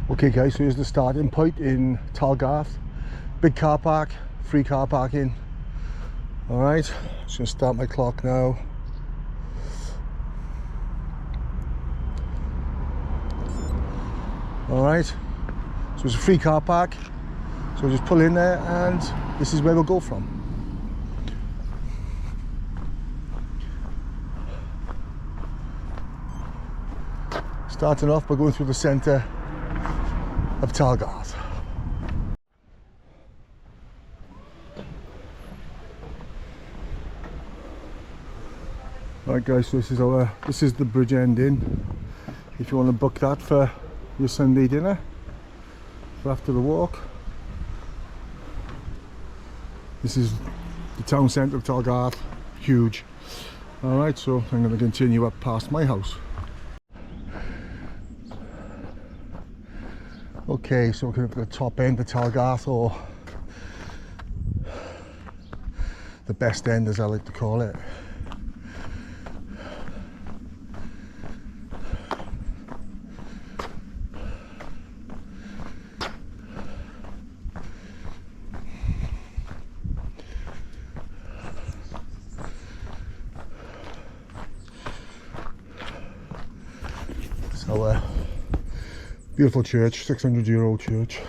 Okay guys, so here's the starting point in Talgarth. Big car park, free car parking. Alright, just gonna start my clock now. Alright, so it's a free car park, so we'll just pull in there and this is where we'll go from. Starting off by going through the centre of Talgarth. Right guys, so this is the Bridge End Inn. If you want to book that for your Sunday dinner for after the walk. This is the town centre of Talgarth, huge. Alright, so I'm going to continue up past my house. Okay, so we're going to the top end of Talgarth, or the best end as I like to call it. So beautiful church, 600-year-old church.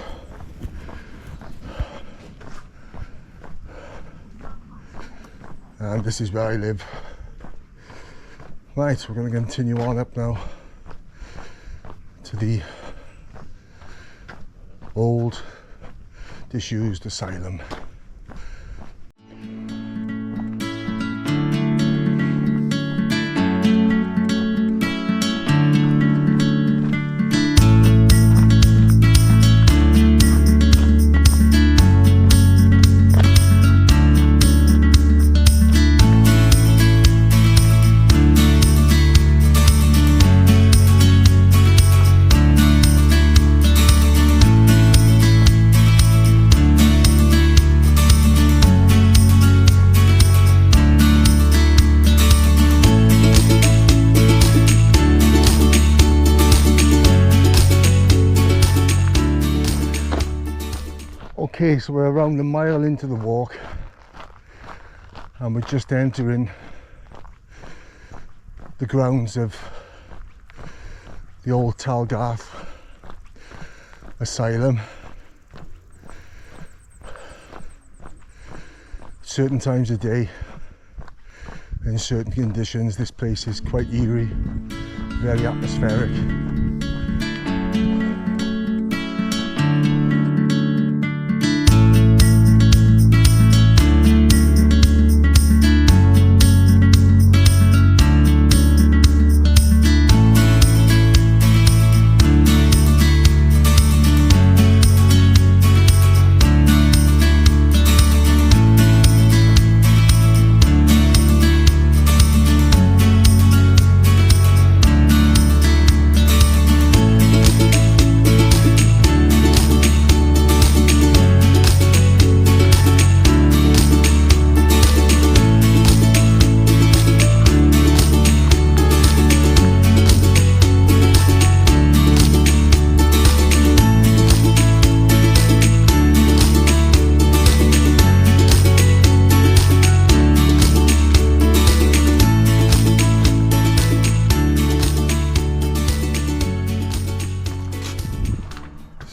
And this is where I live. Right, we're going to continue on up now to the old disused asylum. Okay, so we're around a mile into the walk and we're just entering the grounds of the old Talgarth asylum. Certain times of day, in certain conditions, this place is quite eerie, very atmospheric.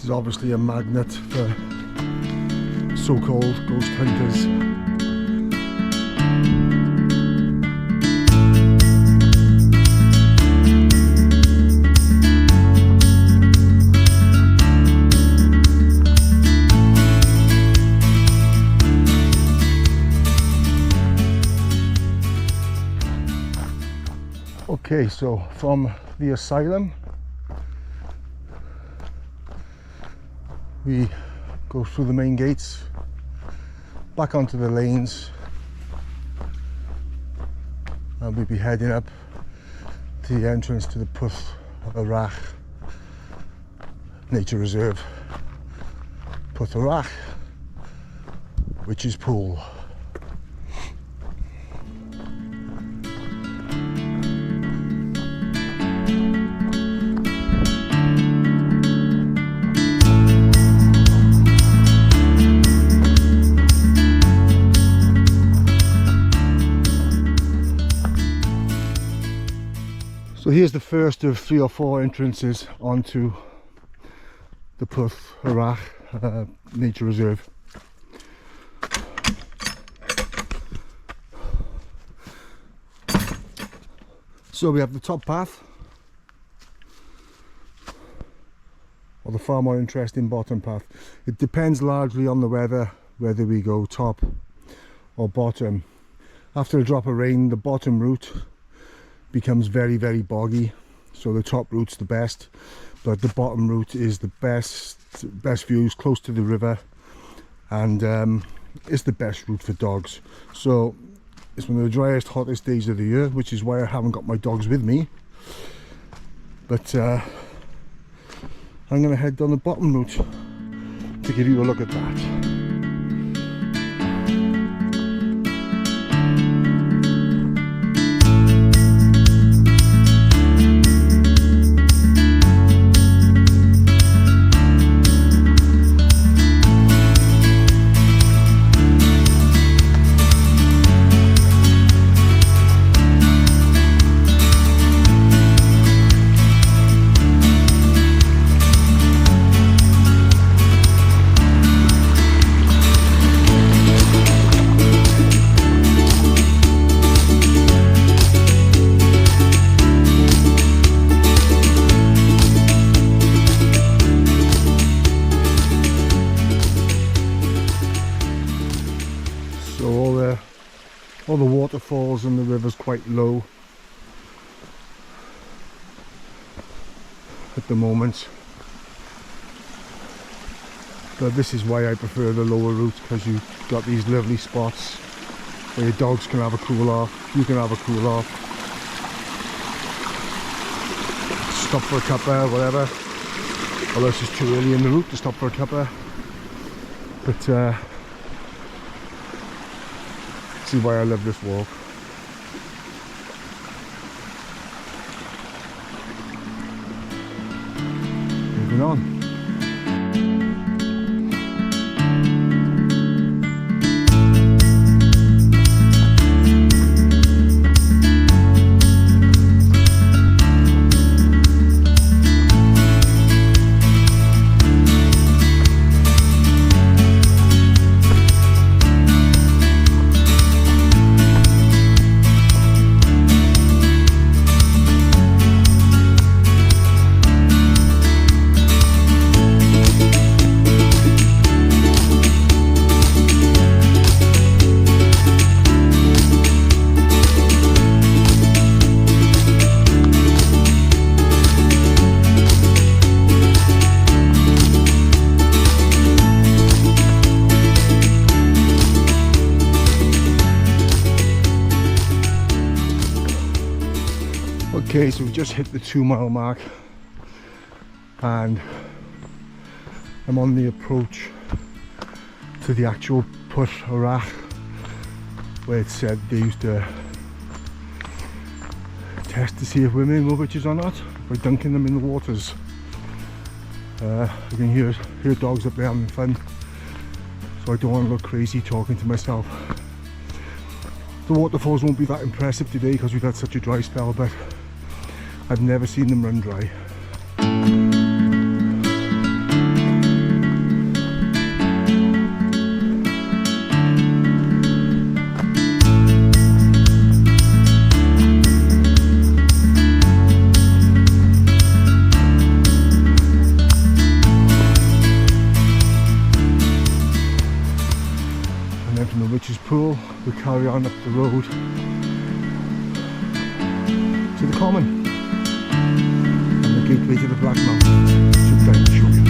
This is obviously a magnet for so-called ghost hunters. Okay, so from the asylum we go through the main gates, back onto the lanes, and we'll be heading up to the entrance to the Pwll Wrach Nature Reserve. Pwll Wrach, which is Pwll. here's the first of 3 or 4 entrances onto the Pwll Wrach Nature Reserve. So we have the top path, or the far more interesting bottom path. It depends largely on the weather whether we go top or bottom. After a drop of rain, the bottom route becomes very, very boggy, so the top route's the best, but the bottom route is the best views, close to the river, and it's the best route for dogs. So it's one of the driest, hottest days of the year, which is why I haven't got my dogs with me, but I'm going to head down the bottom route to give you a look at that. All the waterfalls and the river's quite low at the moment, but this is why I prefer the lower route, because you've got these lovely spots where your dogs can have a cool off, you can have a cool off, stop for a cuppa, whatever, although it's just too early in the route to stop for a cuppa, but see why I love this walk. Moving on. Okay, so we've just hit the 2-mile mark and I'm on the approach to the actual Pwll Wrach, where it said they used to test to see if women were witches or not by dunking them in the waters. You can hear dogs up there having fun, so I don't want to look crazy talking to myself. The waterfalls won't be that impressive today because we've had such a dry spell, but I've never seen them run dry. And then from the Witch's Pool we carry on up the road to the Common. Gateway to the Black Mountain. Sit down and show you.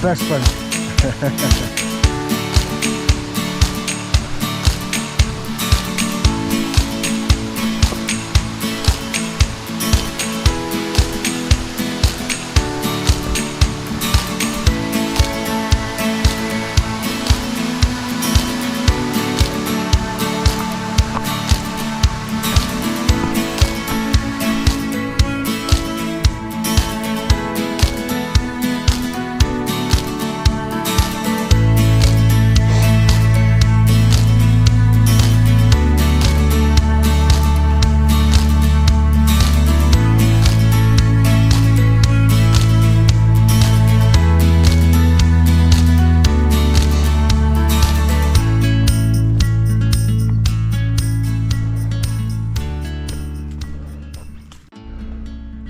the best fun.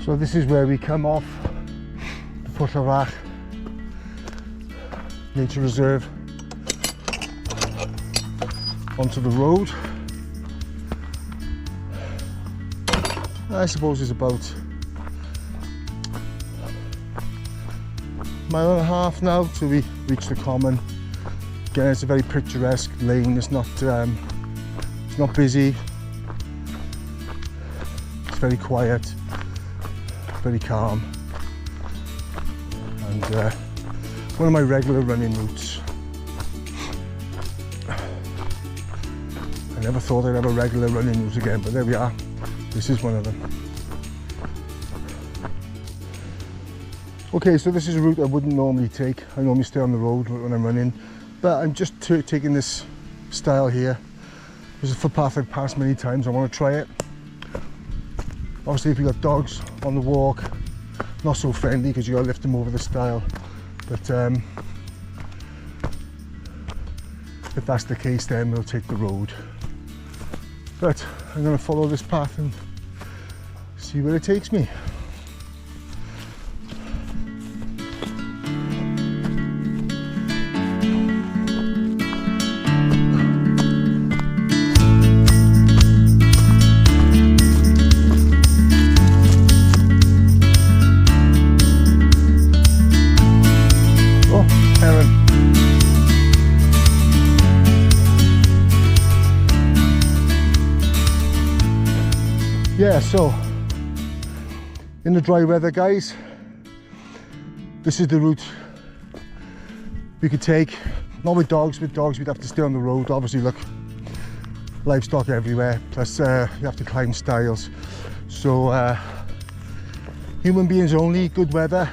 So this is where we come off the Pwll Wrach Nature Reserve onto the road. I suppose it's about a mile and a half now till we reach the common. Again, it's a very picturesque lane. It's not busy. It's very quiet. Very calm, and one of my regular running routes. I never thought I'd have a regular running route again, but there we are. This is one of them. Okay, so this is a route I wouldn't normally take. I normally stay on the road when I'm running, but I'm just taking this style here. There's a footpath I've passed many times. I want to try it. Obviously, if you've got dogs on the walk, not so friendly because you got to lift them over the stile. But if that's the case, then we'll take the road. But I'm going to follow this path and see where it takes me. Yeah, so in the dry weather, guys, this is the route we could take. Not with dogs. With dogs we'd have to stay on the road. Obviously, look, livestock everywhere, plus you have to climb stiles. So human beings only, good weather.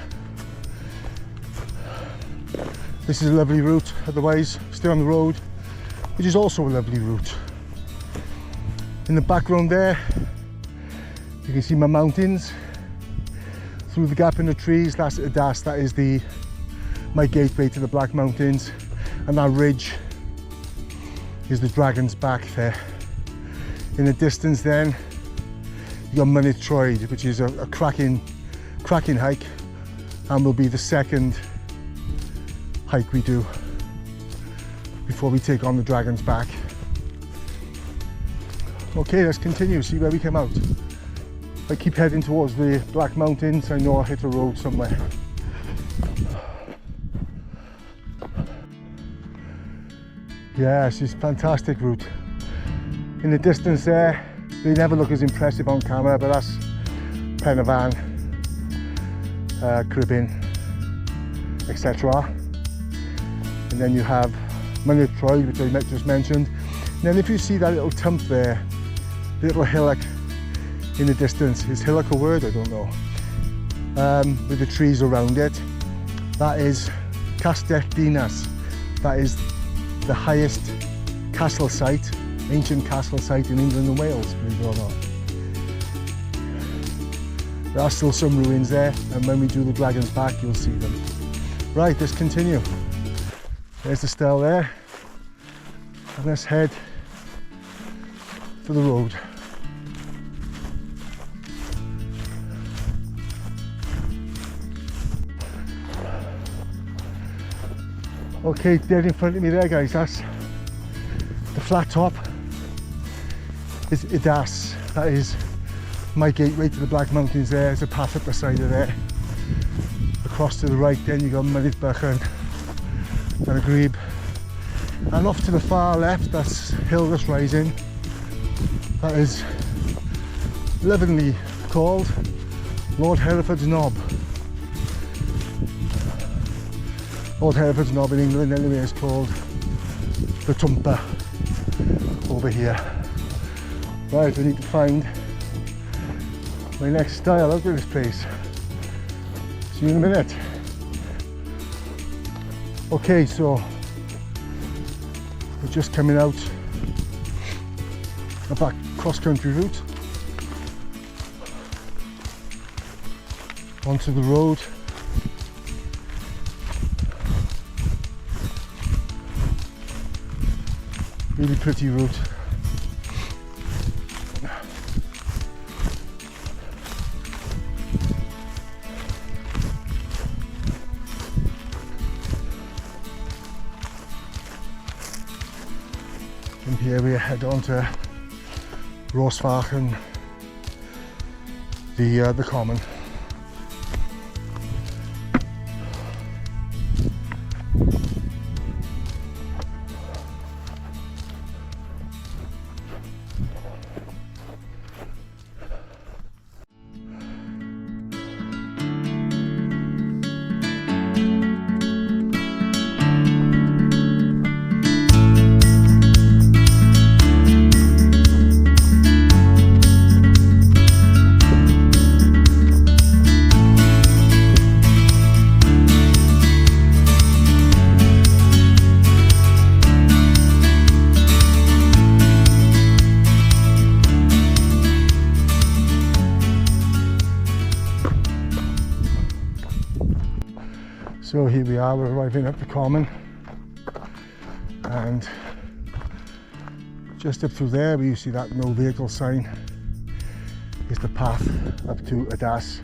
This is a lovely route. Otherwise, stay on the road, which is also a lovely route. In the background there, you can see my mountains through the gap in the trees. That's Das. That is my gateway to the Black Mountains, and that ridge is the Dragon's Back there. In the distance, then you got Llaneileu, which is a cracking hike, and will be the second hike we do before we take on the Dragon's Back. Okay, let's continue. See where we come out. I keep heading towards the Black Mountains. I know I'll hit a road somewhere. Yes, it's a fantastic route. In the distance there, they never look as impressive on camera, but that's Penavon, Cribbin, etc. And then you have Llaneileu, which I just mentioned. And then if you see that little tump there, the little hillock in the distance, is hillock a word? I don't know. With the trees around it, that is Castell Dinas. That is the highest castle site, ancient castle site in England and Wales, believe it or not. There are still some ruins there, and when we do the Dragon's Back, you'll see them. Right, let's continue. There's the stele there, and let's head for the road. Okay, dead in front of me there, guys, that's the flat top. Is Das. That is my gateway to the Black Mountains there. There's a path up the side of there, across to the right then you got Llaneileu and a Grebe, and off to the far left that's hill that's rising, that is lovingly called Lord Hereford's Knob. Lord Hereford's Knob in England anyway is called the Tumper over here. Right, I need to find my next style out of this place. See you in a minute. Okay, so we're just coming out of that cross-country route onto the road. Really pretty route. From here we head on to Pwll Wrach and the common. So here we are, we're arriving at the common, and just up through there where you see that no vehicle sign is the path up to Adas,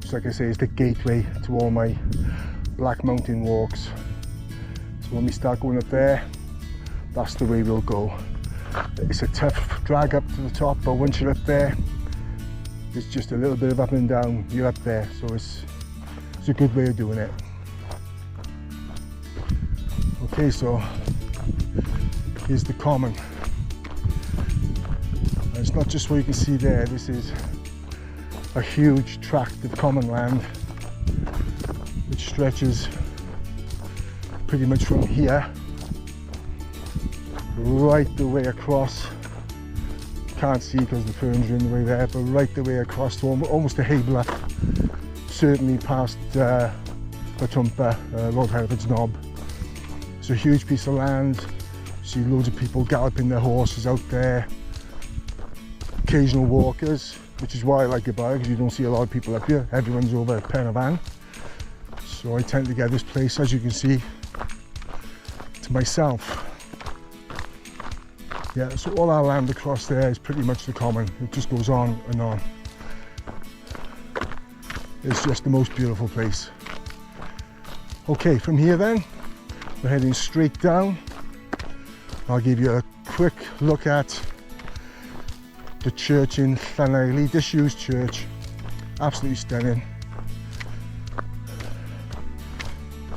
which, like I say, is the gateway to all my Black Mountain walks. So when we start going up there, that's the way we'll go. It's a tough drag up to the top, but once you're up there, it's just a little bit of up and down, you're up there, so it's a good way of doing it. Okay, so here's the common. And it's not just what you can see there, this is a huge tract of common land which stretches pretty much from here right the way across. Can't see because the ferns are in the way there, but right the way across to almost a hay bluff, certainly past the Tumper, Lord Hereford's Knob. It's a huge piece of land. You see loads of people galloping their horses out there, occasional walkers, which is why I like it about it, because you don't see a lot of people up here. Everyone's over a pen of van. So I tend to get this place, as you can see, to myself. Yeah, so all our land across there is pretty much the common. It just goes on and on. It's just the most beautiful place. Okay, from here then, we're heading straight down. I'll give you a quick look at the church in Llaneileu, disused church, absolutely stunning.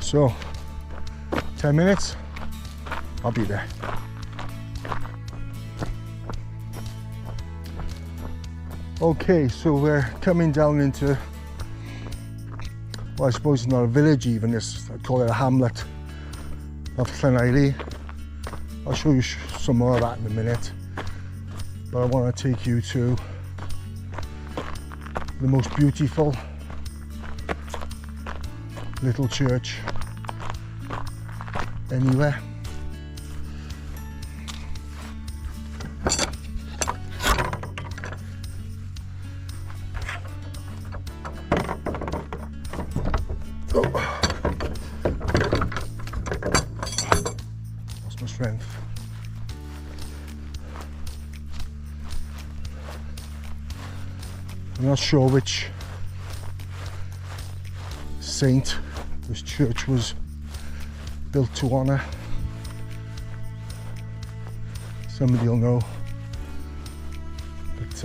So, 10 minutes, I'll be there. Okay, so we're coming down into, well, I suppose it's not a village even, I'd call it a hamlet of Llaneileu. I'll show you some more of that in a minute, but I want to take you to the most beautiful little church anywhere. Strength. I'm not sure which saint this church was built to honour. Somebody will know, but it's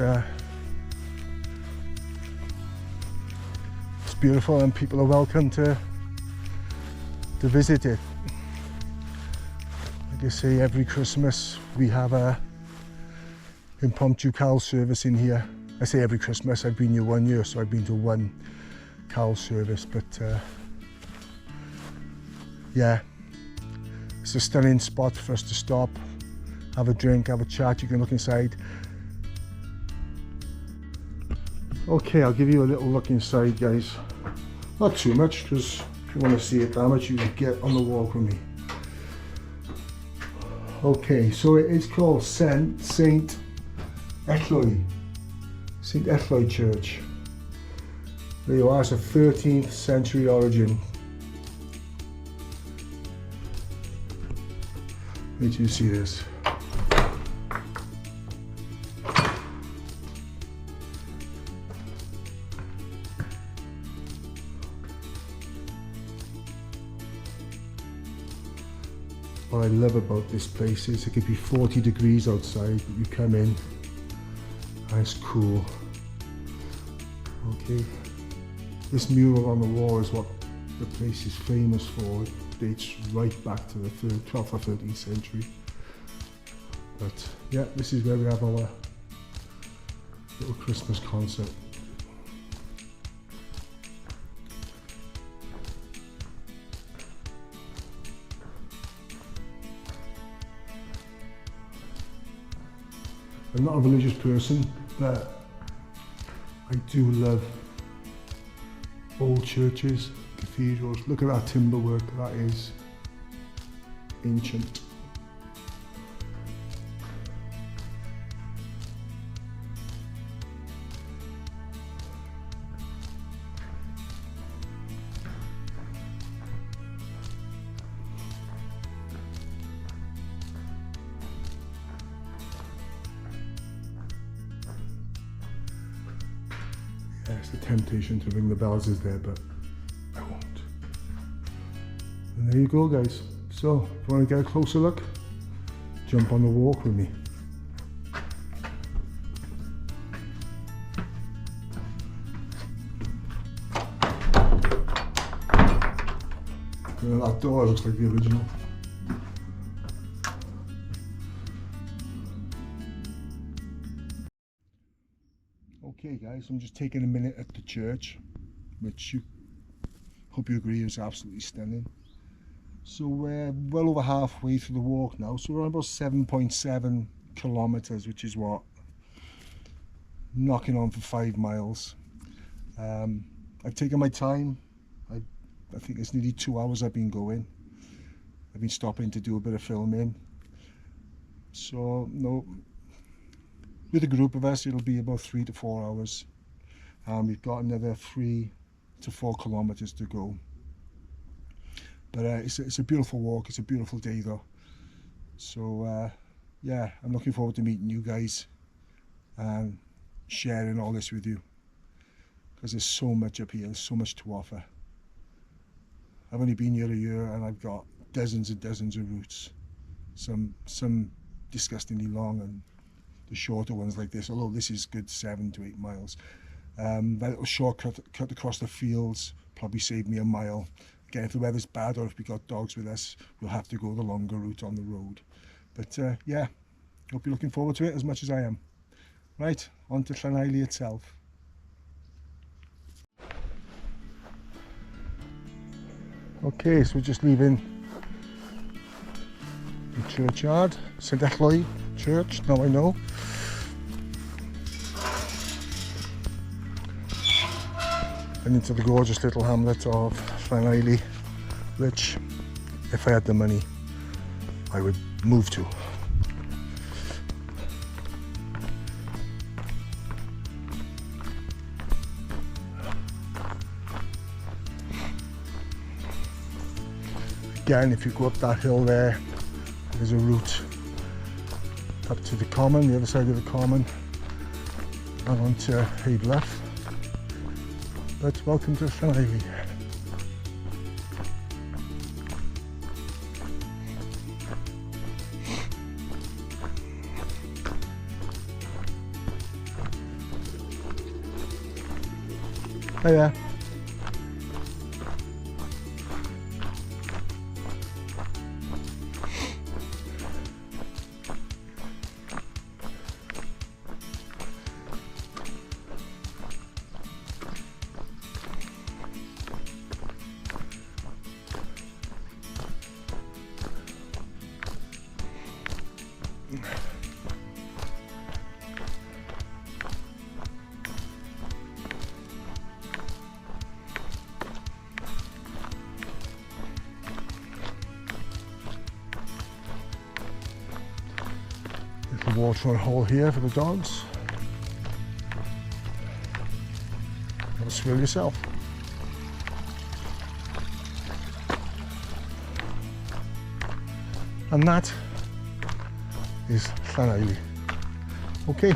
beautiful and people are welcome to visit it. Like I say, every Christmas we have a impromptu cow service in here. I say every Christmas, I've been here 1 year, so I've been to one cow service, but yeah, it's a stunning spot for us to stop, have a drink, have a chat. You can look inside. Okay, I'll give you a little look inside, guys. Not too much, because if you want to see it that much, you can get on the walk with me. Okay, so it is called St. Ellyw. St. Ellyw Church. There you are, it's a 13th century origin. Wait till you see this. What I love about this place is it could be 40 degrees outside, but you come in and it's cool. Okay, this mural on the wall is what the place is famous for. It dates right back to the 12th or 13th century. But yeah, this is where we have our little Christmas concert. I'm not a religious person, but I do love old churches, cathedrals. Look at that timber work, that is ancient. Yes, the temptation to ring the bells is there, but I won't. And there you go, guys. So, if you want to get a closer look, jump on the walk with me. You know, that door looks like the original. Okay guys, I'm just taking a minute at the church, which you hope you agree is absolutely stunning. So we're well over halfway through the walk now, so we're on about 7.7 kilometers, which is what, knocking on for 5 miles. I've taken my time. I think it's nearly 2 hours I've been going. I've been stopping to do a bit of filming. So no, with a group of us, it'll be about 3 to 4 hours. We've got another 3 to 4 kilometers to go. But it's a beautiful walk. It's a beautiful day though. So yeah, I'm looking forward to meeting you guys and sharing all this with you, because there's so much up here. There's so much to offer. I've only been here a year and I've got dozens and dozens of routes. Some disgustingly long, and the shorter ones like this, although this is good 7 to 8 miles. That little shortcut cut across the fields probably saved me a mile. Again, if the weather's bad or if we got dogs with us, we'll have to go the longer route on the road. But yeah, hope you're looking forward to it as much as I am. Right, on to Llaneileu itself. Okay, so we're just leaving the churchyard, St. Ellyw Church, now I know. And into the gorgeous little hamlet of Llaneileu, which, if I had the money, I would move to. Again, if you go up that hill there, there's a route up to the common, the other side of the common, and onto Pwll Wrach. But welcome to Llaneileu. Hiya. a watering hole here for the dogs. Have a swill yourself. And that is Llaneileu. Okay,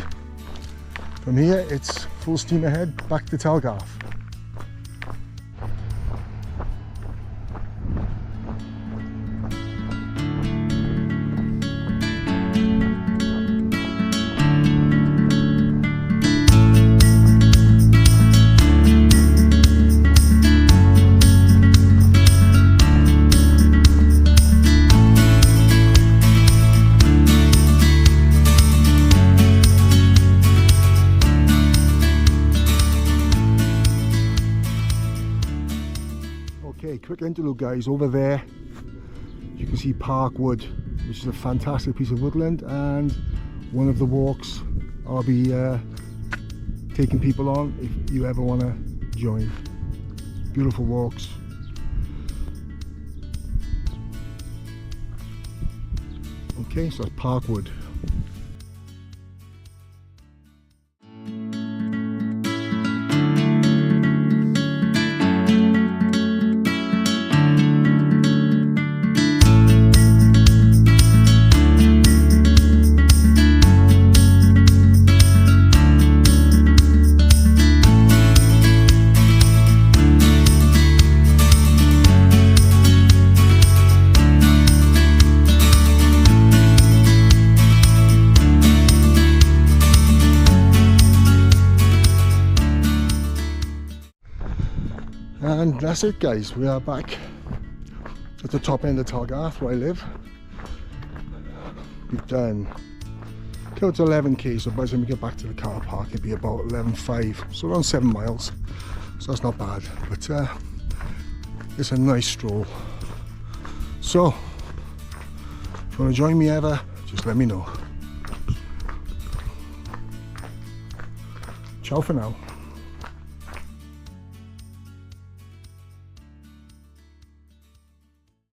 from here it's full steam ahead back to Talgarth. Okay, quick interlude guys. Over there you can see Park Wood, which is a fantastic piece of woodland, and one of the walks I'll be taking people on if you ever want to join. Beautiful walks. Okay, so that's Park Wood. And that's it guys, we are back at the top end of Talgarth where I live. We've done close to 11k, so by the time we get back to the car park it'll be about 11.5, so around 7 miles, so that's not bad, but it's a nice stroll. So if you want to join me ever, just let me know. Ciao for now.